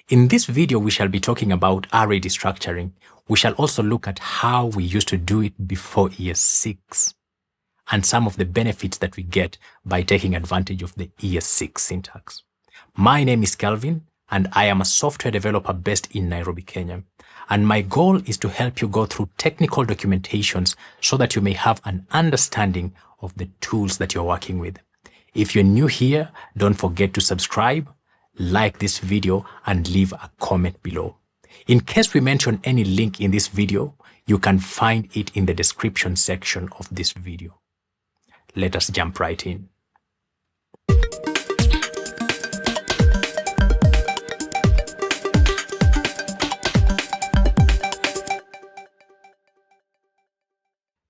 In this video, we shall be talking about array destructuring. We shall also look at how we used to do it before ES6 and some of the benefits that we get by taking advantage of the ES6 syntax. My name is Kelvin, and I am a software developer based in Nairobi, Kenya. And my goal is to help you go through technical documentations so that you may have an understanding of the tools that you're working with. If you're new here, don't forget to subscribe, like this video, and leave a comment below. In case we mention any link in this video, you can find it in the description section of this video. Let us jump right in.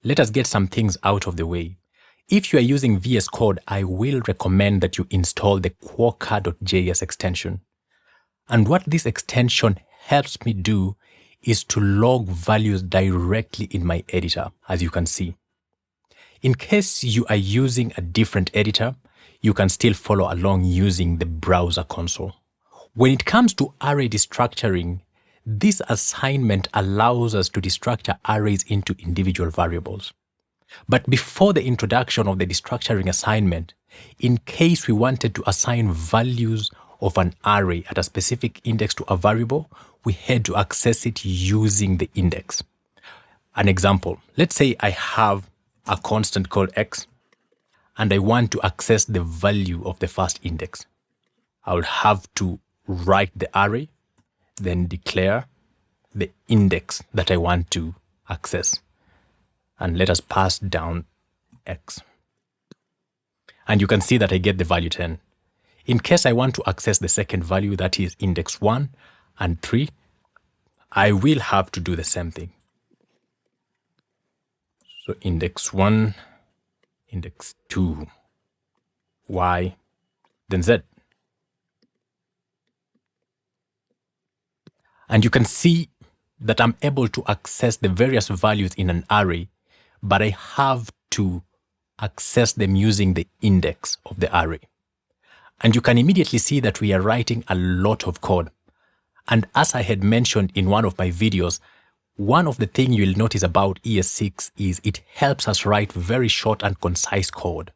Let us get some things out of the way. If you are using VS Code, I will recommend that you install the Quokka.js extension. And what this extension helps me do is to log values directly in my editor, as you can see. In case you are using a different editor, you can still follow along using the browser console. When it comes to array destructuring, this assignment allows us to destructure arrays into individual variables. But before the introduction of the destructuring assignment, in case we wanted to assign values of an array at a specific index to a variable, we had to access it using the index. An example, let's say I have a constant called x, and I want to access the value of the first index. I will have to write the array, then declare the index that I want to access. And let us pass down x. And you can see that I get the value 10. In case I want to access the second value, that is index 1 and 3, I will have to do the same thing. So index 1, index 2, y, then z. And you can see that I'm able to access the various values in an array, but I have to access them using the index of the array. And you can immediately see that we are writing a lot of code. And as I had mentioned in one of my videos, one of the things you'll notice about ES6 is it helps us write very short and concise code.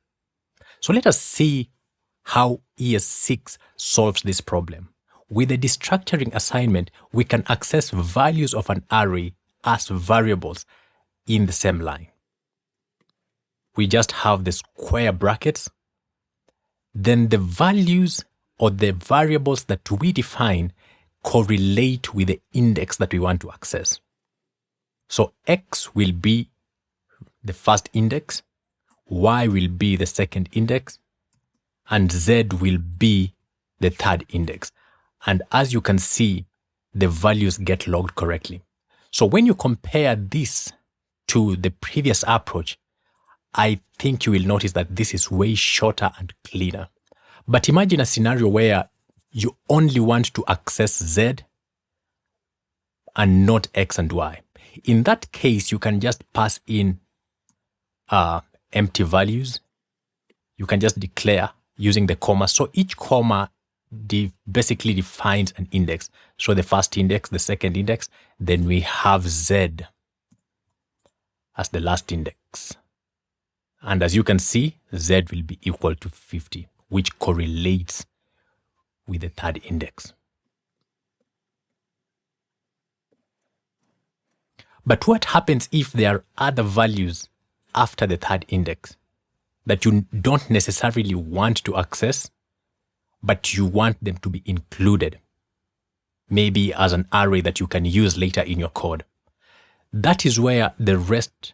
So let us see how ES6 solves this problem. With the destructuring assignment, we can access values of an array as variables in the same line. We just have the square brackets. Then the values or the variables that we define correlate with the index that we want to access. So x will be the first index, y will be the second index, and z will be the third index. And as you can see, the values get logged correctly. So when you compare this to the previous approach, I think you will notice that this is way shorter and cleaner. But imagine a scenario where you only want to access z and not x and y. In that case, you can just pass in empty values. You can just declare using the comma. So each comma basically defines an index. So the first index, the second index, then we have z as the last index. And as you can see, z will be equal to 50, which correlates with the third index. But what happens if there are other values after the third index that you don't necessarily want to access, but you want them to be included, maybe as an array that you can use later in your code? That is where the REST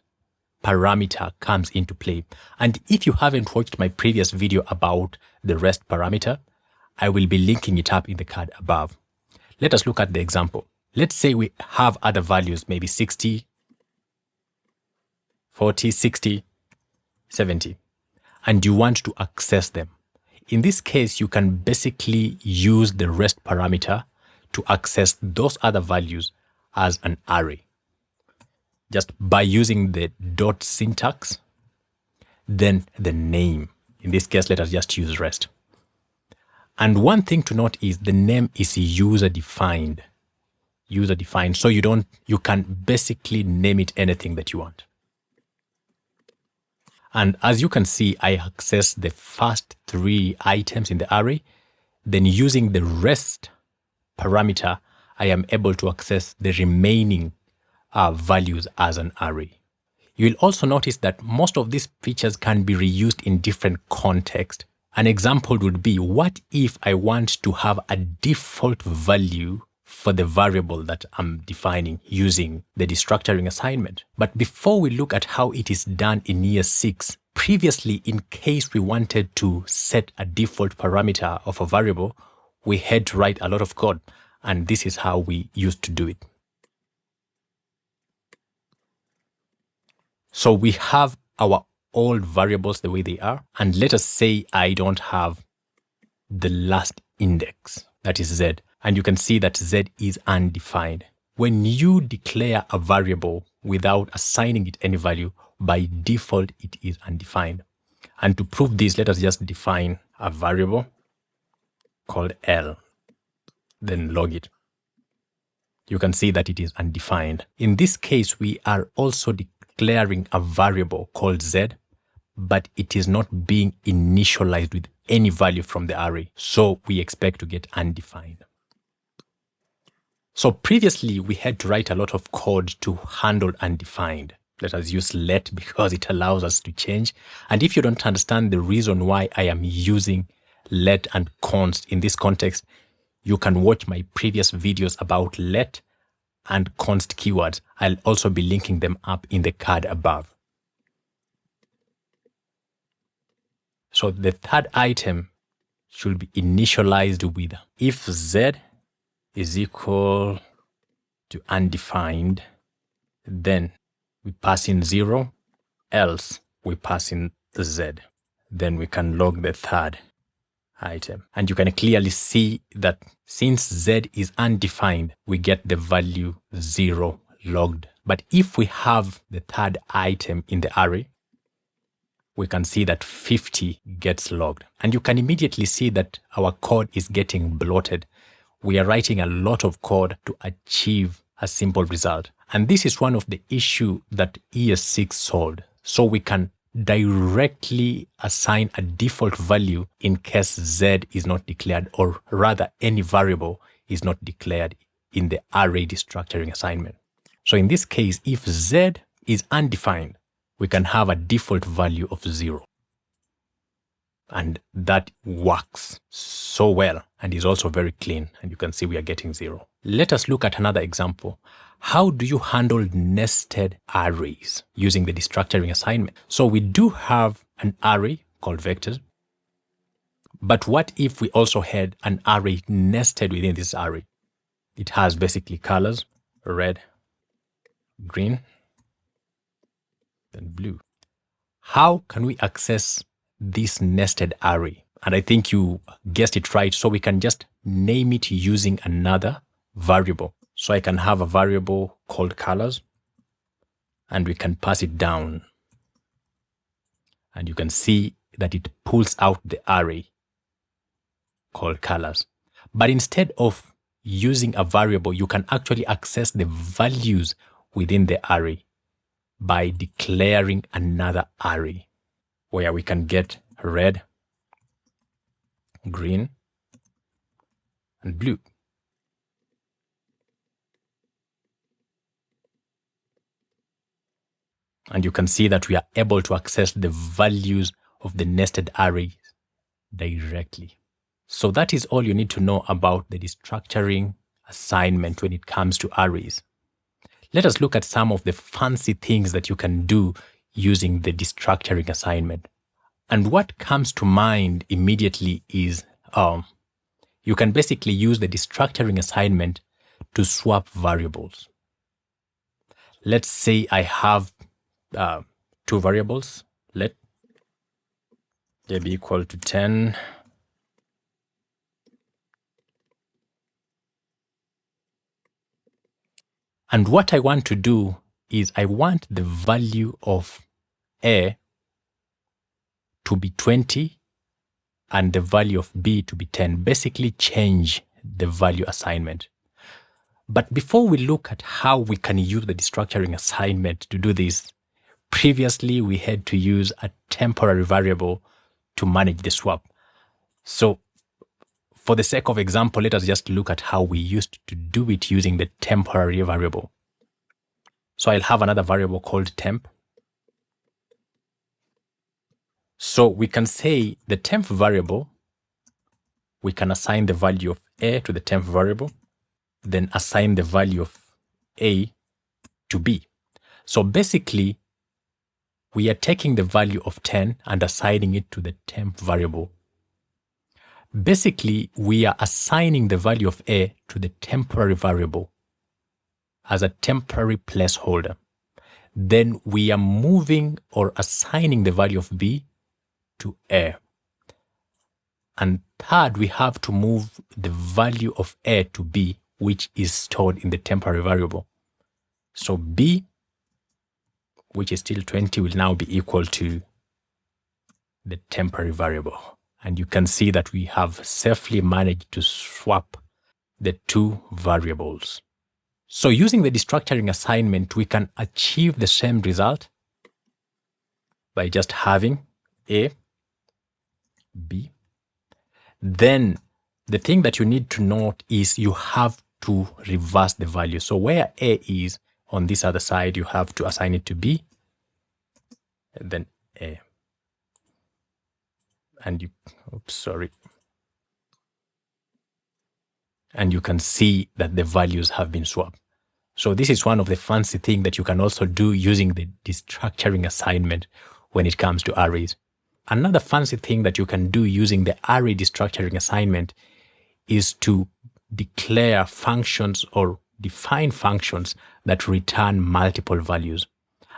parameter comes into play. And if you haven't watched my previous video about the REST parameter, I will be linking it up in the card above. Let us look at the example. Let's say we have other values, maybe 60, 40, 60, 70, and you want to access them. In this case, you can basically use the REST parameter to access those other values as an array. Just by using the dot syntax, then the name. In this case, let us just use REST. And one thing to note is the name is user defined. So you can basically name it anything that you want. And as you can see, I access the first 3 items in the array. Then using the rest parameter, I am able to access the remaining values as an array. You'll also notice that most of these features can be reused in different contexts. An example would be, what if I want to have a default value for the variable that I'm defining using the destructuring assignment? But before we look at how it is done in ES6, previously, in case we wanted to set a default parameter of a variable, we had to write a lot of code, and this is how we used to do it. So we have our old variables the way they are, and let us say I don't have the last index, that is z, and you can see that z is undefined. When you declare a variable without assigning it any value, by default it is undefined. And to prove this, let us just define a variable called L, then log it. You can see that it is undefined. In this case, we are also declaring a variable called z, but it is not being initialized with any value from the array. So we expect to get undefined. So previously, we had to write a lot of code to handle undefined. Let us use let because it allows us to change. And if you don't understand the reason why I am using let and const in this context, you can watch my previous videos about let and const keywords. I'll also be linking them up in the card above. So the third item should be initialized with if z is equal to undefined, then we pass in 0, else we pass in z. Then we can log the third item. And you can clearly see that since z is undefined, we get the value 0 logged. But if we have the third item in the array, we can see that 50 gets logged. And you can immediately see that our code is getting bloated. We are writing a lot of code to achieve a simple result. And this is one of the issues that ES6 solved. So we can directly assign a default value in case z is not declared, or rather any variable is not declared in the array destructuring assignment. So in this case, if z is undefined, we can have a default value of 0. And that works so well and is also very clean. And you can see we are getting 0. Let us look at another example. How do you handle nested arrays using the destructuring assignment? So we do have an array called vectors. But what if we also had an array nested within this array? It has basically colors, red, green, then blue. How can we access this nested array? And I think you guessed it right. So we can just name it using another variable. So I can have a variable called colors, and we can pass it down. And you can see that it pulls out the array called colors. But instead of using a variable, you can actually access the values within the array by declaring another array where we can get red, green, and blue. And you can see that we are able to access the values of the nested arrays directly. So that is all you need to know about the destructuring assignment when it comes to arrays. Let us look at some of the fancy things that you can do using the destructuring assignment. And what comes to mind immediately is you can basically use the destructuring assignment to swap variables. Let's say I have 2 variables. Let they be equal to 10 and what I want to do is I want the value of A to be 20 and the value of b to be 10, basically change the value assignment. But before we look at how we can use the destructuring assignment to do this, previously we had to use a temporary variable to manage the swap. So for the sake of example, let us just look at how we used to do it using the temporary variable. So I'll have another variable called temp. So we can say the temp variable, we can assign the value of a to the temp variable, then assign the value of a to b. So basically, we are taking the value of 10 and assigning it to the temp variable. Basically, we are assigning the value of a to the temporary variable as a temporary placeholder. Then we are moving or assigning the value of b to a. And third, we have to move the value of a to b, which is stored in the temporary variable. So b, which is still 20, will now be equal to the temporary variable. And you can see that we have safely managed to swap the two variables. So using the destructuring assignment, we can achieve the same result by just having a, b. Then the thing that you need to note is you have to reverse the value. So where a is on this other side, you have to assign it to b, and then a. And you, and you can see that the values have been swapped. So this is one of the fancy things that you can also do using the destructuring assignment when it comes to arrays. Another fancy thing that you can do using the array destructuring assignment is to declare functions or define functions that return multiple values.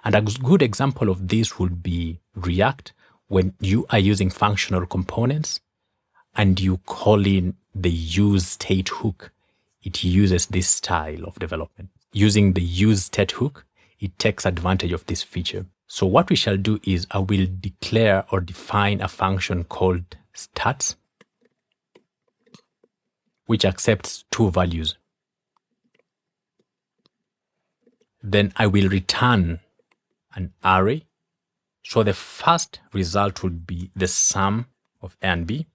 And a good example of this would be React, when you are using functional components and you call in the use state hook. It uses this style of development. Using the use state hook, it takes advantage of this feature. So what we shall do is I will declare or define a function called stats, which accepts two values. Then I will return an array. So the first result would be the sum of a and b.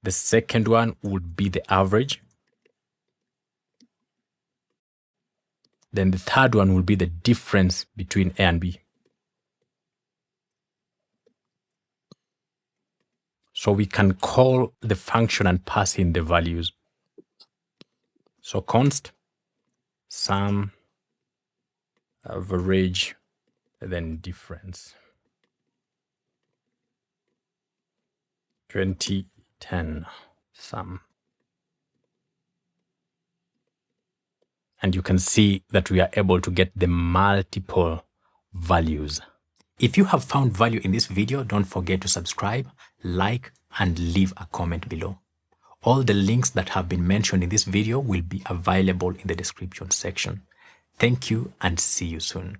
The second one would be the average. Then the third one will be the difference between a and b. So we can call the function and pass in the values. So const sum, average, then difference. 2010 sum. And you can see that we are able to get the multiple values. If you have found value in this video, don't forget to subscribe, like, and leave a comment below. All the links that have been mentioned in this video will be available in the description section. Thank you and see you soon.